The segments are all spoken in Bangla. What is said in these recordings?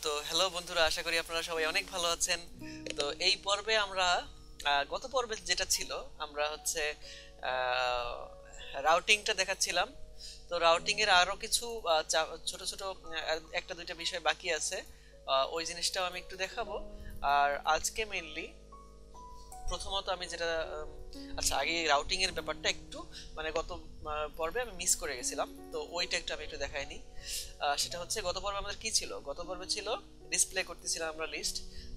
তো হ্যালো বন্ধুরা, আশা করি আপনারা সবাই অনেক ভালো আছেন। তো এই পর্বে আমরা গত পর্বে যেটা ছিল, আমরা হচ্ছে রাউটিংটা দেখাচ্ছিলাম। তো রাউটিং এর আরো কিছু ছোট ছোট একটা দুইটা বিষয় বাকি আছে। ওই জিনিসটাও আমি একটু দেখাবো। আর আজকে মেইনলি প্রথমত আমি যেটা আচ্ছা, আগে রাউটিং এর ব্যাপারটা একটু মানে গত পর্বে আমি মিস করে গেছিলাম, তো ওইটা একটু আমি একটু দেখাইনি। সেটা হচ্ছে গত পর্বে আমাদের কি ছিল, গত পর্বে ছিল ডিসপ্লে করতেছিলাম আমরা লিস্ট,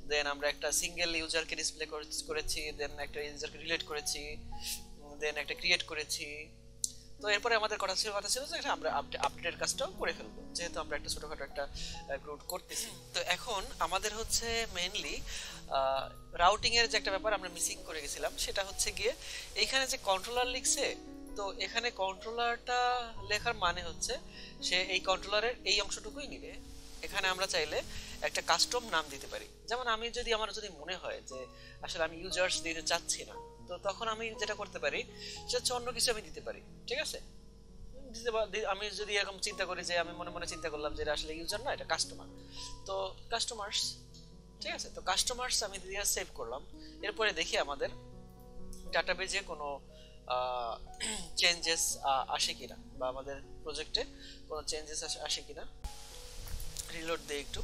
দেন আমরা একটা সিঙ্গেল ইউজারকে ডিসপ্লে করেছি, দেন একটা ইউজারকে রিলেট করেছি, দেন একটা ক্রিয়েট করেছি। তো এরপরে আমাদের কথা ছিল যে আমরা আপডেটের কাজটাও করে ফেলবো, যেহেতু আমরা একটা ছোটখাটো একটা গ্রুপ করতেছি। তো এখন আমাদের হচ্ছে মেইনলি রাউটিং এর যে একটা ব্যাপার আমরা মিসিং করে গেছিলাম, সেটা হচ্ছে গিয়ে এইখানে যে কন্ট্রোলার লিখছে। তো এখানে কন্ট্রোলারটা লেখার মানে হচ্ছে সে এই কন্ট্রোলারের এই অংশটুকুই নিবে। এখানে আমরা চাইলে একটা কাস্টম নাম দিতে পারি। যেমন আমার যদি মনে হয় যে আসলে আমি ইউজার্স দিতে চাচ্ছি না, তো তখন আমি যেটা করতে পারি সেটা হচ্ছে অন্য কিছু আমি দিতে পারি। ঠিক আছে, আমি যদি এরকম চিন্তা করি যে আমি মনে মনে চিন্তা করলাম যে এটা আসলে ইউজার না, এটা কাস্টমার, তো কাস্টমার্স। ঠিক আছে, তো কাস্টমার্স আমি দিয়ে সেভ করলাম। এরপরে দেখি আমাদের ডাটাবেজে কোনো চেঞ্জেস আসে কিনা, বা আমাদের প্রজেক্টে কোনো চেঞ্জেস আসে কিনা। রিলোড দেই একটু।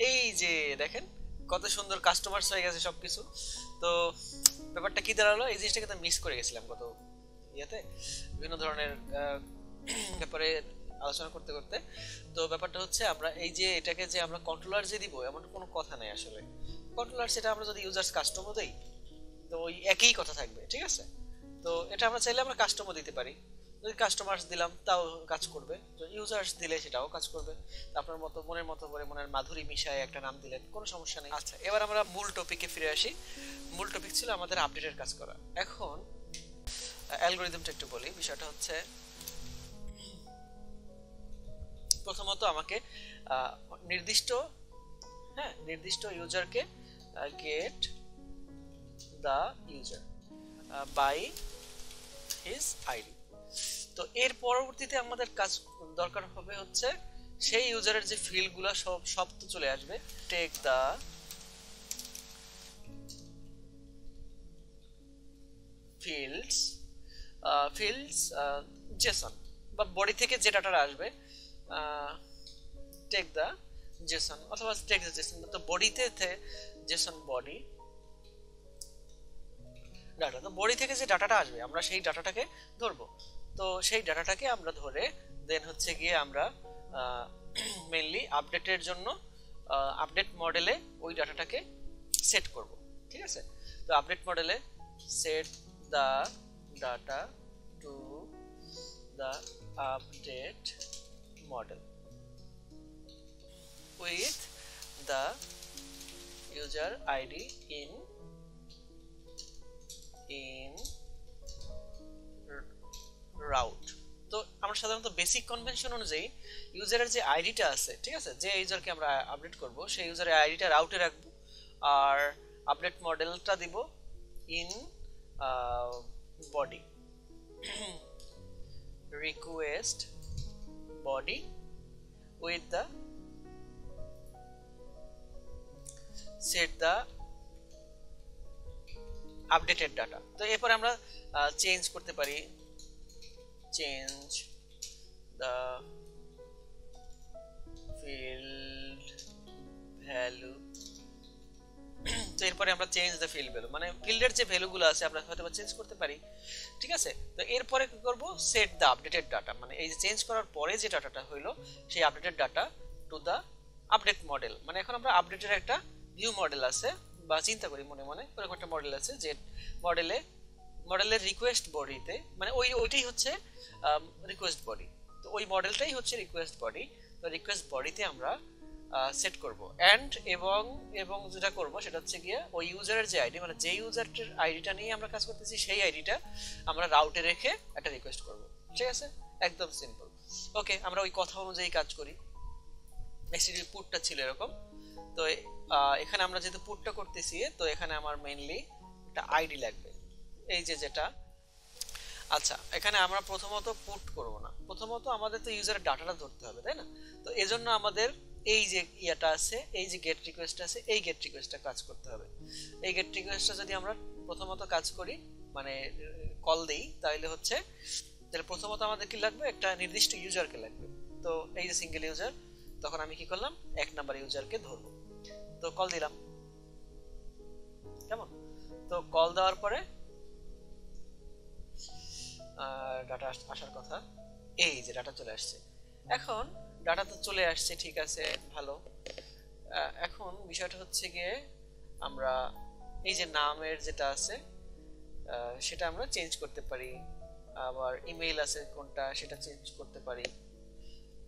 এই যে দেখেন কত সুন্দর কাস্টমার্স হয়ে গেছে সবকিছু। তো ব্যাপারটা কি দাঁড়ালো, এই জিনিসটা কিন্তু মিস করে গেছিলাম গত ইয়েতে, বিভিন্ন ধরনের ব্যাপারে আলোচনা করতে করতে। তো ব্যাপারটা হচ্ছে আমরা এই যে এটাকে যে আমরা কন্ট্রোলার যে দিব এমন কোনো কথা নেই আসলে। কন্ট্রোলার সেটা আমরা যদি ইউজার্স কাস্টমও দেই, তো ওই একই কথা থাকবে। ঠিক আছে, তো এটা আমরা চাইলে আমরা কাস্টমও দিতে পারি। যদি কাস্টমার্স দিলাম তাও কাজ করবে, তো ইউজার্স দিলে সেটাও কাজ করবে। আপনার মতো মনের মতো করে মনের মাধুরী মিশায় একটা নাম দিলেন, কোনো সমস্যা নেই। আচ্ছা, এবার আমরা মূল টপিকে ফিরে আসি। মূল টপিক ছিল আমাদের আপডেটের কাজ করা। এখন অ্যালগরিদমটা একটু বলি। বিষয়টা হচ্ছে প্রথমত আমাকে নির্দিষ্ট নির্দিষ্ট ইউজারকে get the user by his ID. তো এর পরবর্তীতে আমাদের কাজ দরকার হবে হচ্ছে সেই ইউজারের যে ফিল্ডগুলো সব তো চলে আসবে। টেক দা ফিল্ডস জেসন, বা বডি থেকে যে ডাটাটা আসবে টেক দা জেসন, অথবা টেক দা জেসন। তো বডিতে জেসন বডি ডাটা, তো বডি থেকে যে ডাটাটা আসবে আমরা সেই ডাটাটাকে ধরবো। তো সেই ডাটাটাকে আমরা ধরে দেন হচ্ছে গিয়ে আমরা মেইনলি আপডেটের জন্য আপডেট মডেলে ওই ডাটাটাকে সেট করব। ঠিক আছে, তো আপডেট মডেলে set the data to the update model with the user ID in route। তো আমরা সাধারণত বেসিক কনভেনশন অনুযায়ী ইউজারের যে আইডিটা আছে, ঠিক আছে, যে ইউজারকে আমরা আপডেট করব সেই ইউজারের আইডিটা রাউটে রাখবো, আর আপডেট মডেলটা দিব in body request body with the set the updated data. তো এরপরে আমরা চেঞ্জ করতে পারি, চেঞ্জ দ্য ফিল্ড ভ্যালু। তো এরপরে আমরা চেঞ্জ দ্য ফিল্ড ভ্যালু, মানে ফিল্ডের যে ভ্যালুগুলো আছে আমরা হয়তো চেঞ্জ করতে পারি। ঠিক আছে, তো এরপরে কি করব, সেট দ্য আপডেটেড ডাটা, মানে এই যে চেঞ্জ করার পরে যে ডাটাটা হইলো সেই updated data to the update model. মানে এখন আমরা আপডেটের একটা নিউ মডেল আছে, বা চিন্তা করি মনে মনে এরকম একটা মডেল আছে যে মডেলের রিকোয়েস্ট বডিতে, মানে ওইটাই হচ্ছে রিকোয়েস্ট বডি। তো ওই মডেলটাই হচ্ছে রিকোয়েস্ট বডি। তো রিকোয়েস্ট বডিতে আমরা সেট করব এন্ড এবং যেটা করব সেটা হচ্ছে গিয়ে ওই ইউজারের যে আইডি, মানে যে ইউজারটির আইডিটা নিয়ে আমরা কাজ করতেছি সেই আইডিটা আমরা রাউটে রেখে একটা রিকোয়েস্ট করব। ঠিক আছে, একদম সিম্পল। ওকে, আমরা ওই কথা অনুযায়ী কাজ করি। এসটিডি পুটটা ছিল এরকম। তো এখানে আমরা যেহেতু পুটটা করতেছি, তো এখানে আমার মেইনলি একটা আইডি লাগবে। এই যে যেটা আচ্ছা, এখানে আমরা প্রথমত পুট করব না, প্রথমত আমাদের তো ইউজারের ডাটাটা ধরতে হবে, তাই না? তো এজন্য আমাদের এই যে ইয়াটা আছে, এই যে গেট রিকোয়েস্ট আছে, এই গেট রিকোয়েস্টটা কাজ করতে হবে। এই গেট রিকোয়েস্টটা যদি আমরা প্রথমত কাজ করি, মানে কল দেই, তাহলে হচ্ছে, তাহলে প্রথমত আমাদের কি লাগবে, একটা নির্দিষ্ট ইউজারকে লাগবে। তো এই যে সিঙ্গেল ইউজার, তখন আমি কি করলাম, 1 নাম্বার ইউজারকে ধরবো। তো কল দিলাম, কেমন? তো কল দেওয়ার পরে ডাটা আসার কথা, এই যে ডাটা চলে আসছে। এখন ডাটা তো চলে আসছে, ঠিক আছে, ভালো। এখন বিষয়টা হচ্ছে গিয়ে আমরা এই যে নামের যেটা আছে সেটা আমরা চেঞ্জ করতে পারি, আবার ইমেইল আছে কোনটা সেটা চেঞ্জ করতে পারি।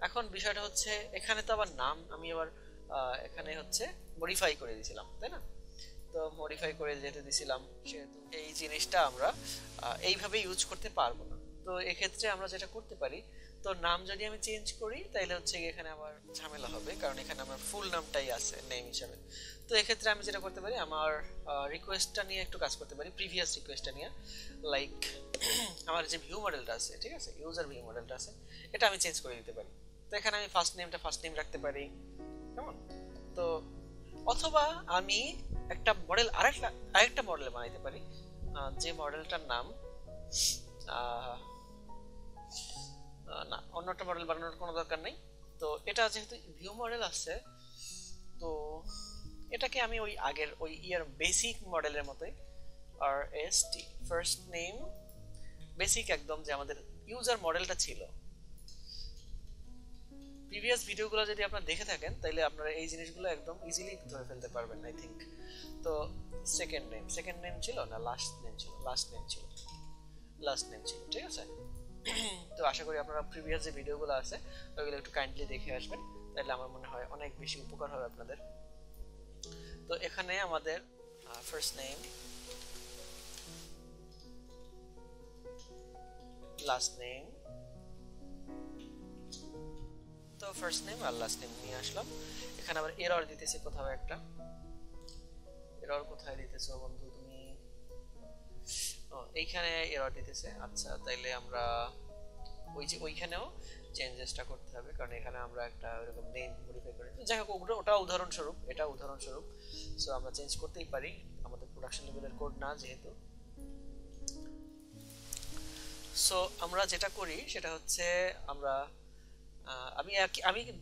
এখন বিষয়টা হচ্ছে এখানে তো আবার নাম আমি আবার এখানে হচ্ছে মডিফাই করে দিয়েছিলাম, তাই না? তো মডিফাই করে যেহেতু দিছিলাম, সেহেতু এই জিনিসটা আমরা এইভাবে ইউজ করতে পারবো না। তো এক্ষেত্রে আমরা যেটা করতে পারি, তো নাম যদি আমি চেঞ্জ করি তাহলে হচ্ছে এখানে আবার ঝামেলা হবে, কারণ এখানে আমার ফুল নামটাই আছে নেম হিসাবে। তো এক্ষেত্রে আমি যেটা করতে পারি, আমার রিকোয়েস্টটা নিয়ে একটু কাজ করতে পারি, প্রিভিয়াস রিকোয়েস্টটা নিয়ে। লাইক আমার যে ভিউ মডেলটা আছে, ঠিক আছে, ইউজার ভিউ মডেলটা আছে, এটা আমি চেঞ্জ করে দিতে পারি। তো এখানে আমি ফার্স্ট নেমটা ফার্স্ট নেম রাখতে পারি, কেমন? তো অথবা আমি একটা মডেল আরেকটা মডেল বানাইতে পারি, যে মডেলটার নাম না, অন্য একটা মডেল বানানোর কোনো দরকার নেই। তো এটা যেহেতু ভিউ মডেল আছে, তো এটাকে আমি ওই আগের ওই ইয়ার বেসিক মডেলের মতোই, আর এস টি ফার্স্ট নেম বেসিক, একদম যে আমাদের ইউজার মডেলটা ছিল। প্রিভিয়াস ভিডিওগুলো যদি আপনারা দেখে থাকেন তাহলে আপনারা এই জিনিসগুলো একদম ইজিলি ধরে ফেলতে পারবেন আই থিংক। তো সেকেন্ড নেম ছিল না লাস্ট নেম ছিল, লাস্ট নেম ছিল, ঠিক আছে। তো আশা করি আপনারা প্রিভিয়াস যে ভিডিওগুলো আছে ওইগুলো একটু কাইন্ডলি দেখে আসবেন, তাহলে আমার মনে হয় অনেক বেশি উপকার হবে আপনাদের। তো এখানে আমাদের ফার্স্ট নেম, লাস্ট নেম, তো ফার্স্ট নেম আর লাস্ট নেম নিয়ে আসলাম। এখানে আবার এরর দিতেছে কোথাও একটা, এরর কোথায় দিতেছো বন্ধু তুমি? এইখানে এরর দিতেছে। আচ্ছা, তাইলে আমরা ওই যে ওইখানেও চেঞ্জেসটা করতে হবে, কারণ এখানে আমরা একটা এরকম নেম মডিফাই করি। যাই হোক, ওটা উদাহরণস্বরূপ, এটা উদাহরণস্বরূপ। সো আমরা চেঞ্জ করতেই পারি, আমাদের প্রোডাকশন লেভেলের কোড না যেহেতু। সো আমরা যেটা করি সেটা হচ্ছে আমরা আমি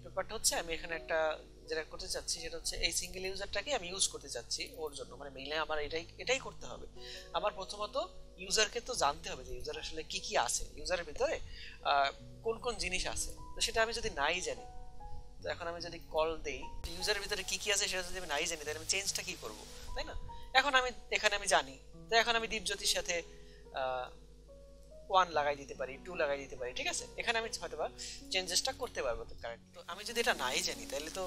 ব্যাপারটা হচ্ছে আমি এখানে একটা যেটা করতে চাচ্ছি সেটা হচ্ছে এই সিঙ্গেল ইউজারটাকে আমি ইউজ করতে চাচ্ছি ওর জন্য, মানে মেইলে আমার এটাই করতে হবে। আমার প্রথমত ইউজারকে তো জানতে হবে যে ইউজার আসলে কি কি আছে, ইউজারের ভিতরে কোন কোন জিনিস আছে। তো সেটা আমি যদি নাই জানি, তো এখন আমি যদি কল দেই, ইউজারের ভিতরে কি কি আছে সেটা যদি আমি নাই জানি, তাহলে আমি চেঞ্জটা কি করব, তাই না? এখন আমি এখানে আমি জানি, তো এখন আমি দীপজ্যোতির সাথে 1 লাগাই দিতে পারি, 2 লাগাই দিতে পারি, ঠিক আছে। এখানে আমি হয়তোবা চেঞ্জেসটা করতে পারবো। তো কারেক্ট, তো আমি যদি এটা নাই জানি তাহলে তো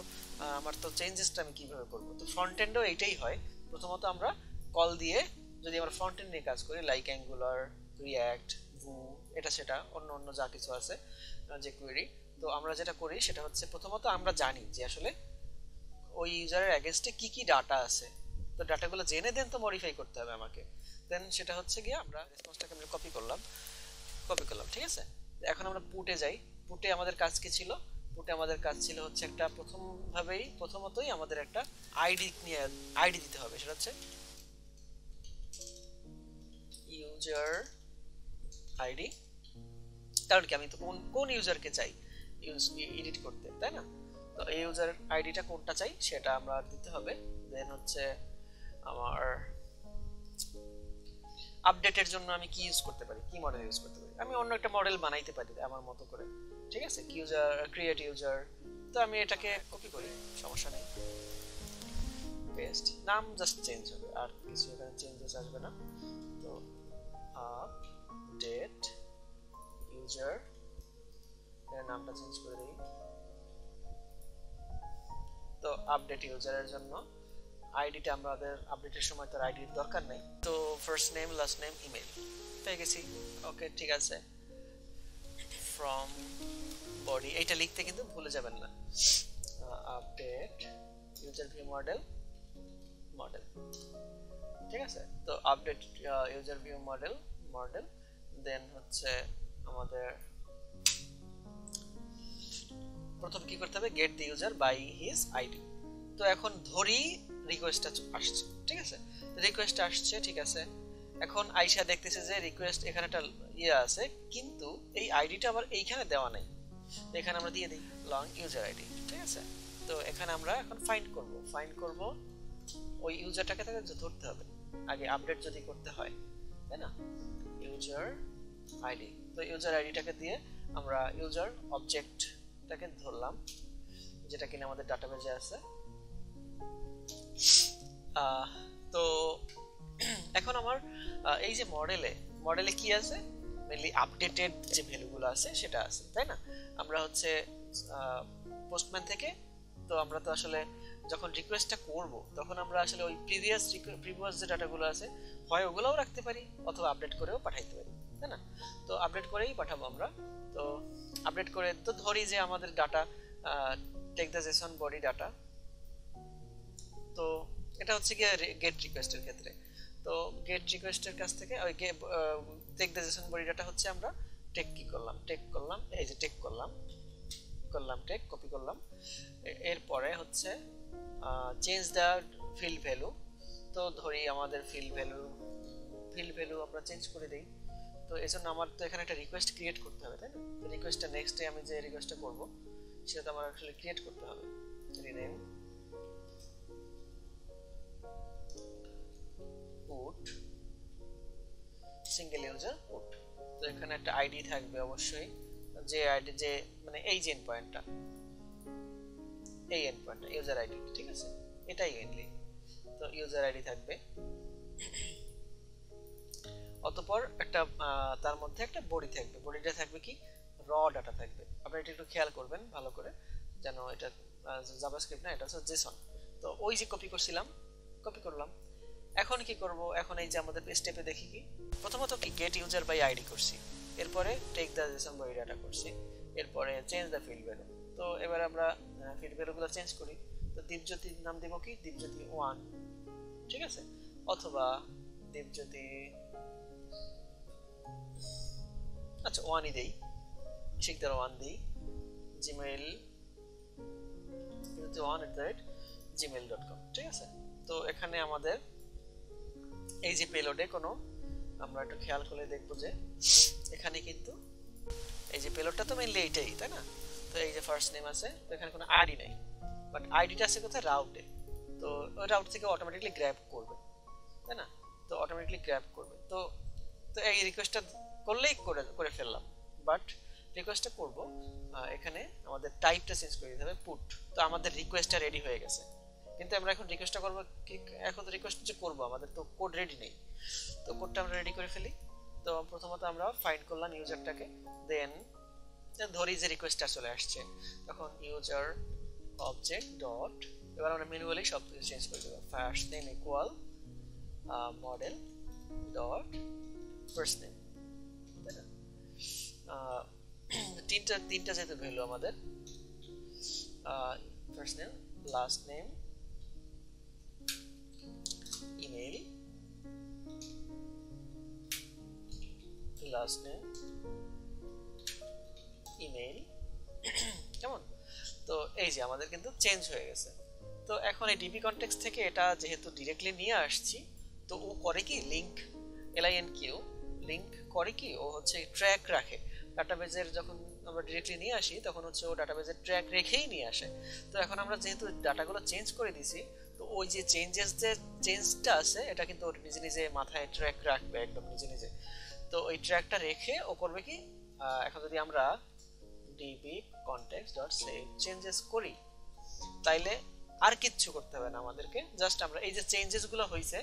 আমার তো চেঞ্জেসটা আমি কিভাবে করব? তো ফ্রন্ট এন্ডও এইটাই হয়। প্রথমত আমরা কল দিয়ে যদি আমরা ফ্রন্ট এন্ড নিয়ে কাজ করি, লাইক অ্যাঙ্গুলার, রিয়্যাক্ট, ভু, এটা সেটা অন্য অন্য যা কিছু আছে যে কোয়েরি, তো আমরা যেটা করি সেটা হচ্ছে প্রথমত আমরা জানি যে আসলে ওই ইউজারের এগেইনস্টে কি কি ডাটা আছে। তো ডাটাগুলো জেনে দেন তো মডিফাই করতে হবে আমাকে। দেন সেটা হচ্ছে গিয়ে আমরা রেসপন্সটাকে আমরা কপি করলাম, ঠিক আছে। এখন আমরা পুটে যাই। পুটে আমাদের কাজ কি ছিল? পুটে আমাদের কাজ ছিল হচ্ছে একটা প্রথমতই আমাদের একটা আইডি দিতে হবে, সেটা হচ্ছে ইউজার আইডি। কারণ কি আমি তো কোন ইউজারকে চাই এডিট করতে, তাই না? তো এই ইউজার আইডিটা কোনটা চাই সেটা আমরা দিতে হবে। দেন হচ্ছে আমার আপডেটের জন্য আমি কি ইউজ করতে পারি, কি মডেল ইউজ করতে পারি, আমি অন্য একটা মডেল বানাইতে পারি আমার মতো করে, ঠিক আছে। কি ইউজার, ক্রিয়েট ইউজার। তো আমি এটাকে কপি করি, সমস্যা নেই, পেস্ট, নাম জাস্ট চেঞ্জ হবে, আর কিছু এখানে চেঞ্জেস আসবে না। তো আপডেট ইউজার, এর নামটা চেঞ্জ করে দিই। তো আপডেট ইউজারের জন্য আইডিটা আমাদের আপডেটের সময় তো আইডির দরকার নেই। তো first name, last name, email পেয়ে গেছি। ওকে, ঠিক আছে। ফ্রম বডি, এইটা লিখতে কিন্তু ভুলে যাবেন না। আপডেট ইউজার ভিউ মডেল, ঠিক আছে। তো update user view model then হচ্ছে আমাদের প্রথম কি করতে হবে, get the user by his ID. তো এখন ধরি রিকোয়েস্টটা আসছে, ঠিক আছে, রিকোয়েস্ট আসছে, ঠিক আছে। এখন আইসা দেখতেছে যে রিকোয়েস্ট এখানে একটা ইয়ে আছে, কিন্তু এই আইডিটা আবার এইখানে দেওয়া নাই। এখানে আমরা দিয়ে দিই লং ইউজার আইডি, ঠিক আছে। তো এখানে আমরা এখন ফাইন্ড করব ওই ইউজারটাকে তাকে ধরতে হবে আগে, আপডেট যদি করতে হয়, তাই না। ইউজার আইডি, তো ইউজার আইডিটাকে দিয়ে আমরা ইউজার অবজেক্টটাকে ধরলাম, যেটা কিনা আমাদের ডাটাবেজে আছে। তো এখন আমার এই যে মডেলে কি আছে, মেনলি আপডেটেড যে ভ্যালুগুলো আছে সেটা আছে, তাই না। আমরা হচ্ছে পোস্টম্যান থেকে, তো আমরা তো আসলে যখন রিকোয়েস্টটা করব তখন আমরা আসলে ওই প্রিভিয়াস যে ডাটাগুলো আছে হয় ওগুলোও রাখতে পারি, অথবা আপডেট করেও পাঠাইতে পারি, তাই না। তো আপডেট করেই পাঠাবো আমরা। তো আপডেট করে তো ধরি যে আমাদের data take the JSON body data, তো এটা হচ্ছে গিয়ে গেট রিকোয়েস্টের ক্ষেত্রে। তো গেট রিকোয়েস্টের কাছ থেকে ওই take the JSON body data হচ্ছে আমরা টেক করলাম, এই যে টেক করলাম টেক কপি করলাম। এরপরে হচ্ছে চেঞ্জ দ্য ফিল্ড ভ্যালু। তো ধরি আমাদের ফিল্ড ভ্যালু আমরা চেঞ্জ করে দেই। তো এজন্য আমার তো এখানে একটা রিকোয়েস্ট ক্রিয়েট করতে হবে, তাই না। তো রিকোয়েস্টটা নেক্সট ডে আমি যে রিকোয়েস্টটা করব সেটা তো আমার আসলে ক্রিয়েট করতে হবে। Rename put single user put. তো এখানে একটা আইডি থাকবে অবশ্যই, যে আইডি যে মানে এই যে এন্ড পয়েন্টটা ইউজার আইডি, ঠিক আছে, এটাই মেইনলি। তো ইউজার আইডি থাকবে, অতঃপর একটা তার মধ্যে একটা বডি থাকবে। বডিটা থাকবে কি, র ডাটা থাকবে। আপনারা এটা একটু খেয়াল করবেন ভালো করে, যেন এটা জাভাস্ক্রিপ্ট না, এটা হচ্ছে জেসন। তো ওই যে কপি করলাম। এখন কি করব, এখন এই যে আমাদের স্টেপে দেখি কি, প্রথমত কি গেট ইউজার বাই আইডি করছি, এরপরে take the JSON body data করছি, এরপরে চেঞ্জ দ্য ফিল্ড ভ্যালু। তো এবার আমরা ফিল্ড ভ্যালুগুলো চেঞ্জ করি। তো দীপজ্যোতির নাম দেব কি, দীপজ্যোতি 1, ঠিক আছে, অথবা দীপজ্যোতি, আচ্ছা 1ই দেই, শিকদার 1 দিই, জিমেইল gmail.com, ঠিক আছে। তো এখানে আমাদের এই যে পেলোডে কোনো, আমরা একটু খেয়াল করে দেখবো যে এখানে কিন্তু এই যে পেলোডটা তো মেইনলি এইটাই, তাই না। তো এই যে ফার্স্ট নেম আছে, তো এখানে কোনো আইডি নাই, বাট আইডিটা আছে কোথায়, রাউটে। তো ওই রাউট থেকে অটোমেটিক্যালি গ্র্যাব করবে, তাই না। তো অটোমেটিক্যালি গ্র্যাব করবে। তো তো এই রিকোয়েস্টটা করলেই করে ফেললাম, বাট রিকোয়েস্টটা করব এখানে আমাদের টাইপটা চেঞ্জ করে দিতে হবে পুট। তো আমাদের রিকোয়েস্টটা রেডি হয়ে গেছে, কিন্তু আমরা এখন রিকোয়েস্টটা করব কি, এখন রিকোয়েস্ট যে করব আমাদের তো কোড রেডি নেই। তো কোডটা আমরা রেডি করে ফেলি। তো প্রথমত আমরা ফাইন্ড করলাম ইউজারটাকে, দেন ধরি যে রিকোয়েস্টটা চলে আসছে, তখন ইউজার অবজেক্ট ডট, এবার আমরা ম্যানুয়ালি সব কিছু চেঞ্জ করে দেব। First name equal model dot first name, তিনটা যেহেতু ভ্যালু আমাদের, first name, last name, email, last name, email, কেমন। তো এই যে আমাদের কিন্তু চেঞ্জ হয়ে গেছে। তো এখন এই ডিবি কনটেক্সট থেকে এটা যেহেতু ডিরেক্টলি নিয়ে আসছি, তো ও করে কি, লিংক লিনকিউ লিংক করে কি, ও হচ্ছে ট্র্যাক রাখে ডাটাবেজের। যখন আমরা ডিরেক্টলি নিয়ে আসি তখন হচ্ছে ও ডাটাবেজের ট্র্যাক রেখেই নিয়ে আসে। তো এখন আমরা যেহেতু ডাটাগুলো চেঞ্জ করে দিছি, তো ওই যে চেঞ্জটা আছে এটা কিন্তু ওর নিজে নিজে মাথায় ট্র্যাক রাখবে একদম নিজে নিজে। তো ওই ট্র্যাকটা রেখে ও করবে কি, এখন যদি আমরা DB context dot save changes করি, তাইলে আর কিচ্ছু করতে হবে না আমাদেরকে, জাস্ট আমরা এই যে চেঞ্জেস গুলো হয়েছে,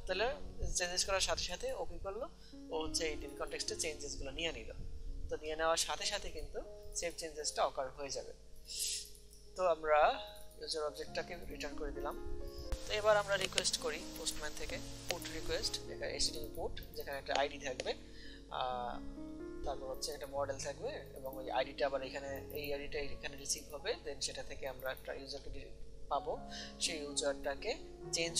তাহলে চেঞ্জেস করার সাথে সাথে ও কি করলো, ও হচ্ছে এই ডিবি কনটেক্সটে চেঞ্জেস গুলো নিয়ে নিল। তো নিয়ে নেওয়ার সাথে সাথে কিন্তু সেভ চেঞ্জেসটা অকার হয়ে যাবে। তো আমরা ইউজার অবজেক্টটাকে রিটার্ন করে দিলাম। তো এবার আমরা রিকোয়েস্ট করি পোস্টম্যান থেকে পুট রিকোয়েস্ট, যেখানে এসটিডি পুট, যেখানে একটা আইডি থাকবে, তারপর হচ্ছে একটা মডেল থাকবে, এবং ওই আইডিটা আবার এখানে, এই আইডিটা এখানে রিসিভ হবে, দেন সেটা থেকে আমরা একটা ইউজারকে পাবো, সেই ইউজারটাকে চেঞ্জ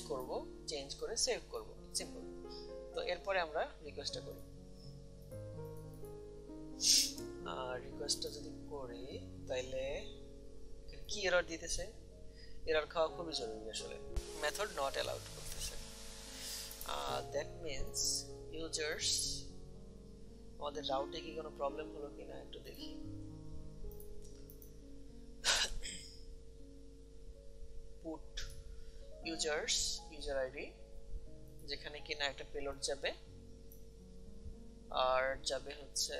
করে সেভ করব, সিম্পল। তো এরপরে আমরা রিকোয়েস্টটা করি, রিকোয়েস্টটা যদি করি তাইলে কি এরর দিতেছে, এরর খাওয়া খুবই জরুরি আসলে, মেথড নট অ্যালাউড করতেছে। দ্যাট মিন্স ইউজার্স, আমাদের রাউটে কি কোনো প্রবলেম হলো কিনা একটু দেখি। পুট ইউজার্স, ইউজার আইডি, যেখানে কিনা একটা পেলোড যাবে আর যাবে হচ্ছে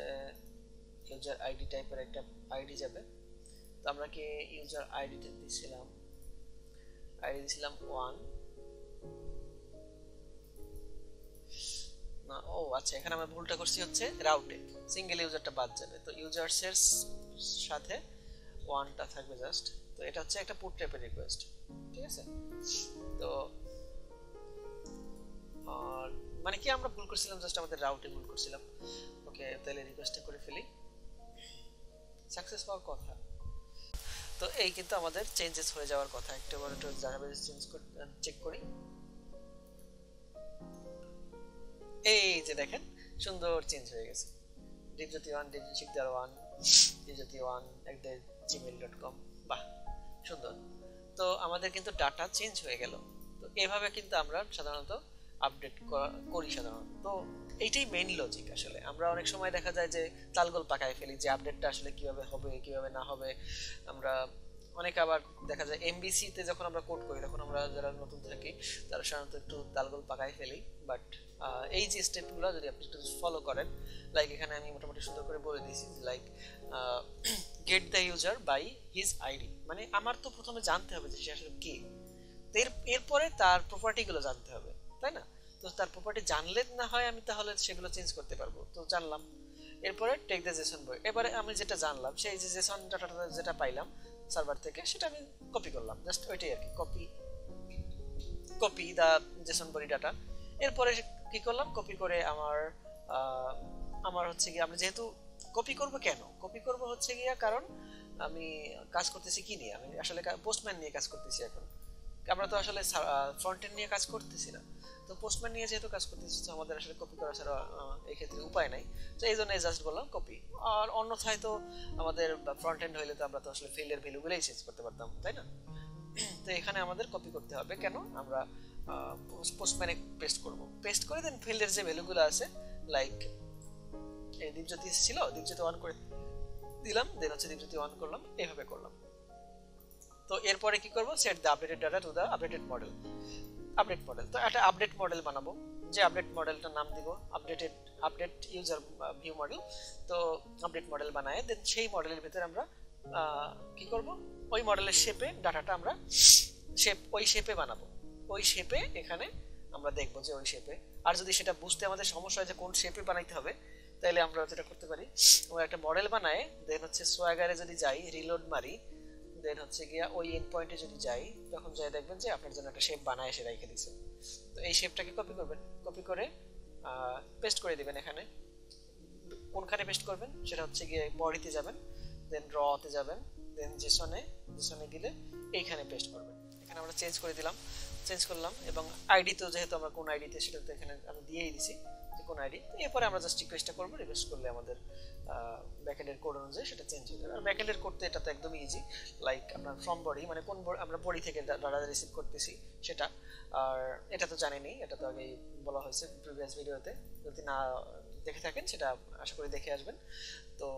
ইউজার আইডি টাইপের একটা আইডি যাবে। তো আমরা কি ইউজার আইডিটা দিছিলাম, আইডি দিছিলাম 1 না, ও আচ্ছা এখানে আমরা ভুলটা করছি হচ্ছে রাউটে সিঙ্গেল ইউজারটা বাদ যাবে, তো ইউজার্স এর সাথে 1টা থাকবে জাস্ট। তো এটা হচ্ছে একটা পুট টাইপের রিকোয়েস্ট, ঠিক আছে। তো মানে কি আমরা ভুল করছিলাম, জাস্ট আমাদের রাউটে ভুল করছিলাম। ওকে তাহলে রিকোয়েস্টটা করে ফেলি, সাকসেস পাওয়ার কথা। তো এই কিন্তু আমাদের চেঞ্জেস হয়ে যাওয়ার কথা, একটা বার একটু জানাবেজ চেঞ্জ করে চেক করি। এই যে দেখেন সুন্দর চেঞ্জ হয়ে গেছে, dipjyoti1 dipjyoti1 dipjyoti1@gmail.com, বাহ সুন্দর। তো আমাদের কিন্তু ডাটা চেঞ্জ হয়ে গেল। তো এভাবে কিন্তু আমরা সাধারণত আপডেট করি সাধারণত। তো এইটাই মেইন লজিক আসলে। আমরা অনেক সময় দেখা যায় যে তালগোল পাকায় ফেলি যে আপডেটটা আসলে কিভাবে হবে কিভাবে না হবে। আমরা অনেক আবার দেখা যায় এমবিসি তে যখন আমরা কোড করি তখন আমরা যারা নতুন থাকি তারা সাধারণত একটু তালগোল পাকায় ফেলি, বাট এই যে স্টেপগুলো যদি আপনি একটু ফলো করেন, লাইক এখানে আমি মোটামুটি সুন্দর করে বলে দিয়েছি, like get the user by his ID, মানে আমার তো প্রথমে জানতে হবে যে সে আসলে কে, এরপরে তার প্রপার্টিগুলো জানতে হবে, তাই না? তো তার প্রপার্টি জানলে না হয় আমি তাহলে সেগুলো চেঞ্জ করতে পারবো। তো জানলাম, এরপরে টেক দ্য জেসন বই, এবারে আমি যেটা জানলাম সেই যে জেসন ডাটাটা যেটা পাইলাম সার্ভার থেকে সেটা আমি কপি করলাম, জাস্ট ওইটাই আর কি, কপি দা জেসন বডি ডাটা। এরপরে কি করলাম, কপি করে আমার হচ্ছে কি, আমরা যেহেতু কপি করব, কেন কপি করব হচ্ছে গিয়া কারণ আমি কাজ করতেছি কি নিয়ে, আমি আসলে পোস্টম্যান নিয়ে কাজ করতেছি। এখন আমরা তো আসলে ফ্রন্ট এন্ড নিয়ে কাজ করতেছি না, তো পোস্টম্যান নিয়ে যেহেতু কাজ করতেছি তো আমাদের আসলে কপি করা ছাড়া এই ক্ষেত্রে উপায় নাই। তো এই জন্য জাস্ট বললাম কপি। আর অন্যথায় তো আমাদের ফ্রন্ট এন্ড হইলে তো আমরা তো আসলে ফিল্ডের ভ্যালুগুলোই চেঞ্জ করতে পারতাম, তাই না? তো এখানে আমাদের কপি করতে হবে, কেন আমরা পোস্টম্যানে পেস্ট করব, পেস্ট করে দেন ফিল্ডের যে ভ্যালুগুলো আছে, লাইক এই দীপজ্যোতি ছিল, দীপজ্যোতি 1 করে দিলাম, দেন হচ্ছে দীপজ্যোতি 1 করলাম, এইভাবে করলাম। তো এরপরে কি করব, set the updated data to the updated model. তো একটা আপডেট মডেল বানাবো, যে আপডেট মডেলটার নাম দিব আপডেট ইউজার ভিউ মডেল। তো আপডেট মডেল বানায় দেন সেই মডেলের ভিতরে আমরা কি করব, ওই মডেলের শেপে ডাটাটা আমরা ওই শেপে বানাবো, ওই শেপে এখানে আমরা দেখবো যে ওই শেপে। আর যদি সেটা বুঝতে আমাদের সমস্যা হয় যে কোন শেপে বানাইতে হবে, তাহলে আমরা যেটা করতে পারি, আমরা একটা মডেল বানায় দেন হচ্ছে সোয়াগারে যদি যাই, রিলোড মারি, দেন হচ্ছে গিয়া ওই এন্ড পয়েন্টে যদি যাই, তখন যাই দেখবেন যে আপনার জন্য একটা শেপ বানায় এসে রেখে দিয়েছে। তো এই শেপটাকে কপি করবেন, কপি করে পেস্ট করে দিবেন। এখানে কোনখানে পেস্ট করবেন, সেটা হচ্ছে গিয়ে বডিতে যাবেন, দেন রতে যাবেন, দেন জেসনে গেলে এইখানে পেস্ট করবেন। এখানে আমরা চেঞ্জ করে দিলাম, চেঞ্জ করলাম, এবং আইডি তো যেহেতু আমরা কোন আইডিতে সেটা তো এখানে আমি দিয়েই দিছি যে কোন আইডি। এরপরে আমরা জাস্ট রিকোয়েস্টটা করবো, রিকোয়েস্ট করলে আমাদের ব্যাকএন্ডের কোড অনুযায়ী সেটা চেঞ্জ হয়ে যাবে। আর ব্যাকএন্ডের করতে এটা তো একদম ইজি, লাইক আপনার ফ্রম বডি মানে কোন আমরা বডি থেকে ডাটা রিসিভ করতেছি সেটা। আর এটা তো জানেনই, এটা তো আগেই বলা হয়েছে প্রিভিয়াস ভিডিওতে, যদি না দেখে থাকেন সেটা আশা করি দেখে আসবেন। তো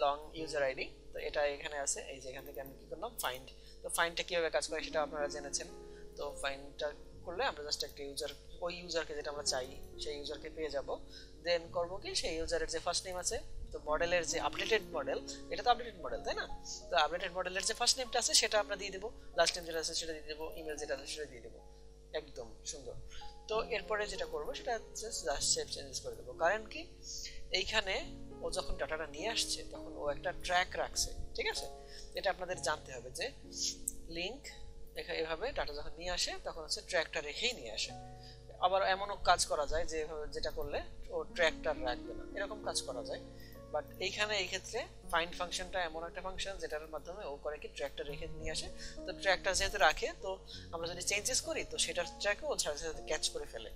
লং ইউজার আইডি, তো এটা এখানে আছে, এই যে এখান থেকে আমি কি করলাম ফাইন্ড। তো ফাইন্ডটা কিভাবে কাজ করে সেটা আপনারা জেনেছেন। তো ফাইন্ডটা করলে আমরা জাস্ট একটা ইউজার, ওই ইউজারকে যেটা আমরা চাই সেই ইউজারকে পেয়ে যাব। দেন করব কি, সেই ইউজারের যে ফার্স্ট নেম আছে, তো মডেলের যে আপডেটেড মডেল, এটা তো আপডেটেড মডেল তাই না, তো আপডেটেড মডেলের যে ফার্স্ট নেমটা আছে সেটা আমরা দিয়ে দেব, লাস্ট নেম যেটা আছে সেটা দিয়ে দেব, ইমেল যেটা আছে সেটা দিয়ে দেব, একদম সুন্দর। তো এরপরে যেটা করব সেটা জাস্ট সেভ চেঞ্জেস করে দেব, কারণ কি এইখানে ও যখন ডাটাটা নিয়ে আসছে তখন ও একটা ট্র্যাক রাখছে, ঠিক আছে? এটা আপনাদের জানতে হবে যে লিংক এভাবে ডাটা যখন নিয়ে আসে তখন হচ্ছে ট্র্যাকটা রেখেই নিয়ে আসে। আবার এমনও কাজ করা যায় যে যেটা করলে ও ট্র্যাকটা রাখবে না, এরকম কাজ করা যায়। বাট এইখানে এই ক্ষেত্রে ফাইন্ড ফাংশনটা এমন একটা ফাংশন যেটার মাধ্যমে ও করে কি ট্র্যাকটা রেখে নিয়ে আসে। তো ট্র্যাকটা যেহেতু রাখে, তো আমরা যদি চেঞ্জেস করি তো সেটার ট্র্যাকে ও সাথে সাথে ক্যাচ করে ফেলে।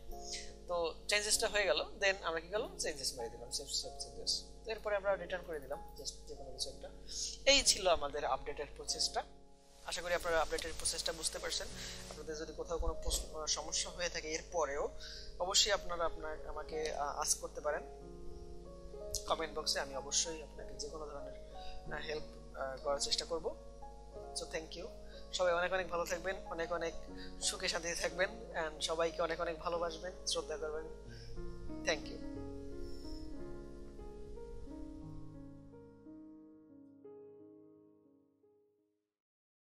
তো চেঞ্জেসটা হয়ে গেল, দেন আমরা কি করলাম, চেঞ্জেস মেরে দিলাম, সেভ চেঞ্জেস। তো এরপরে আমরা রিটার্ন করে দিলাম জাস্ট যে কোনো কিছু একটা। এই ছিল আমাদের আপডেটের প্রসেসটা। আশা করি আপনারা আপডেটের প্রসেসটা বুঝতে পারছেন। আপনাদের যদি কোথাও কোনো সমস্যা হয়ে থাকে এরপরেও অবশ্যই আপনারা আমাকে আস্ক করতে পারেন কমেন্ট বক্সে। আমি অবশ্যই আপনাকে যে কোনো ধরনের হেল্প করার চেষ্টা করব। So thank you. সবাই অনেক অনেক ভালো থাকবেন, অনেক অনেক সুখে শান্তিতে থাকবেন, অ্যান্ড সবাইকে অনেক অনেক ভালোবাসবেন, শ্রদ্ধা করবেন।